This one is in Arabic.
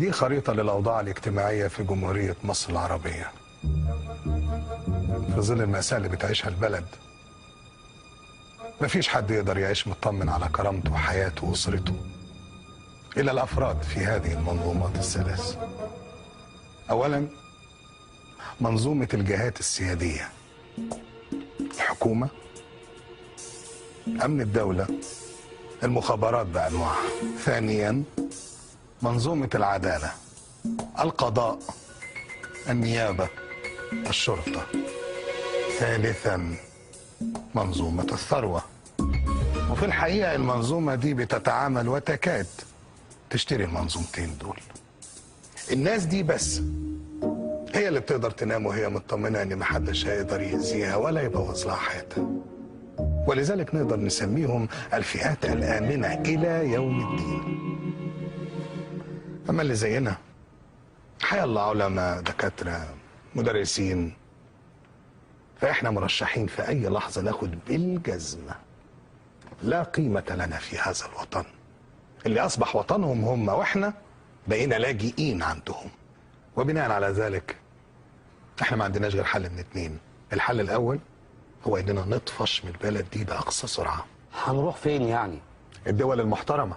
دي خريطة للأوضاع الاجتماعية في جمهورية مصر العربية في ظل المأساة اللي بتعيشها البلد. مفيش حد يقدر يعيش مطمن على كرامته وحياته وأسرته إلا الأفراد في هذه المنظومات الثلاث. أولا، منظومة الجهات السيادية، الحكومة، أمن الدولة، المخابرات بأنواعها. ثانيا، منظومة العدالة، القضاء، النيابة، الشرطة. ثالثا، منظومة الثروة. وفي الحقيقة المنظومة دي بتتعامل وتكاد تشتري المنظومتين دول. الناس دي بس هي اللي بتقدر تنام وهي مطمنة ان محدش هيقدر يأذيها ولا يبوظ لها حياتها. ولذلك نقدر نسميهم الفئات الآمنة إلى يوم الدين. أما اللي زينا حيا الله، علماء، دكاترة، مدرسين، فإحنا مرشحين في أي لحظة ناخد بالجزمة. لا قيمة لنا في هذا الوطن اللي أصبح وطنهم هم، وإحنا بقينا لاجئين عندهم. وبناء على ذلك إحنا ما عندناش غير حل من اتنين. الحل الأول هو إننا نطفش من البلد دي بأقصى سرعة. هنروح فين يعني؟ الدول المحترمة